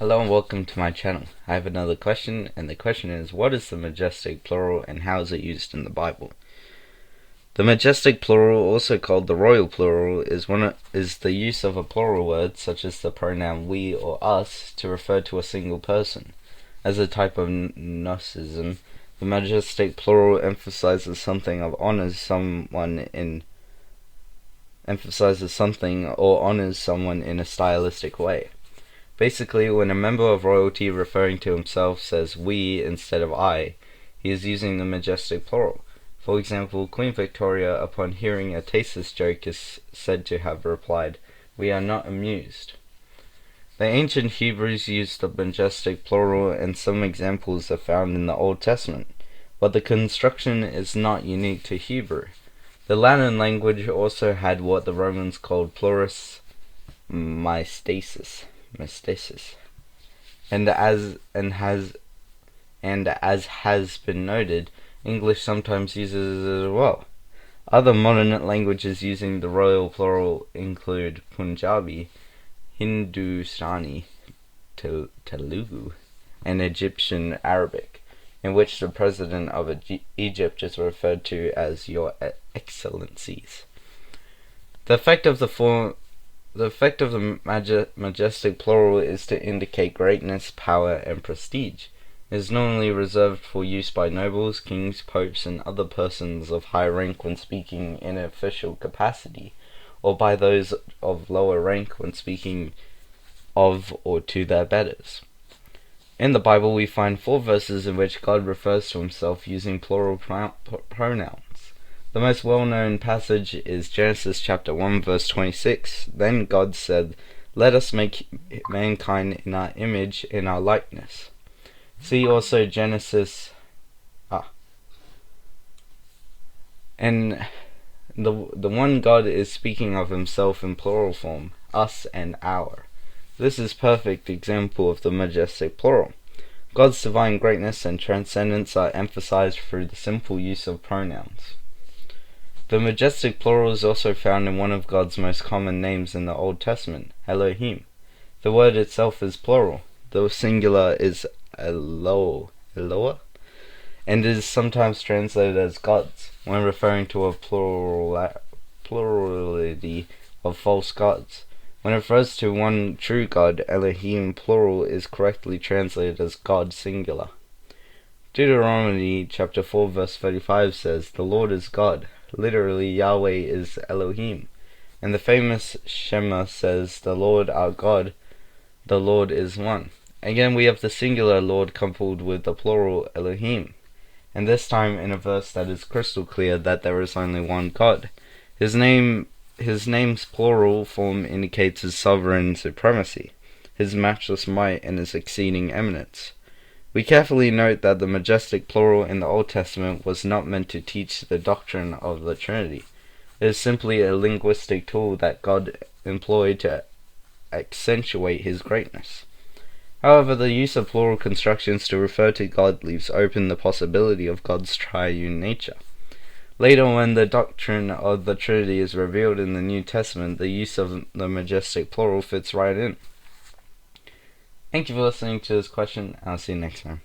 Hello and welcome to my channel. I have another question, and the question is, what is the majestic plural and how is it used in the Bible? The majestic plural, also called the royal plural, is the use of a plural word, such as the pronoun we or us, to refer to a single person. As a type of gnosticism, the majestic plural emphasizes something or honors someone in a stylistic way. Basically, when a member of royalty referring to himself says we instead of I, he is using the majestic plural. For example, Queen Victoria, upon hearing a tasteless joke, is said to have replied, "We are not amused." The ancient Hebrews used the majestic plural, and some examples are found in the Old Testament, but the construction is not unique to Hebrew. The Latin language also had what the Romans called pluribus majestatis. And as has been noted, English sometimes uses it as well. Other modern languages using the royal plural include Punjabi, Hindustani, Telugu, and Egyptian Arabic, in which the president of Egypt is referred to as Your Excellencies. The effect of the majestic plural is to indicate greatness, power, and prestige. It is normally reserved for use by nobles, kings, popes, and other persons of high rank when speaking in an official capacity, or by those of lower rank when speaking of or to their betters. In the Bible, we find 4 verses in which God refers to himself using plural pronouns. The most well-known passage is Genesis chapter 1 verse 26. Then God said, "Let us make mankind in our image, in our likeness." See also Genesis. And the one God is speaking of himself in plural form, us and our. This is perfect example of the majestic plural. God's divine greatness and transcendence are emphasized through the simple use of pronouns. The majestic plural is also found in one of God's most common names in the Old Testament, Elohim. The word itself is plural. The singular is Eloah, and is sometimes translated as gods, when referring to a plurality of false gods. When it refers to one true God, Elohim plural is correctly translated as God singular. Deuteronomy chapter 4 verse 35 says, "The Lord is God." Literally, Yahweh is Elohim. And the famous Shema says, "The Lord our God, the Lord is one." Again, we have the singular Lord coupled with the plural Elohim, and this time in a verse that is crystal clear that there is only one God. His name's plural form indicates his sovereign supremacy, his matchless might, and his exceeding eminence. We carefully note that the majestic plural in the Old Testament was not meant to teach the doctrine of the Trinity. It is simply a linguistic tool that God employed to accentuate his greatness. However, the use of plural constructions to refer to God leaves open the possibility of God's triune nature. Later, when the doctrine of the Trinity is revealed in the New Testament, the use of the majestic plural fits right in. Thank you for listening to this question. I'll see you next time.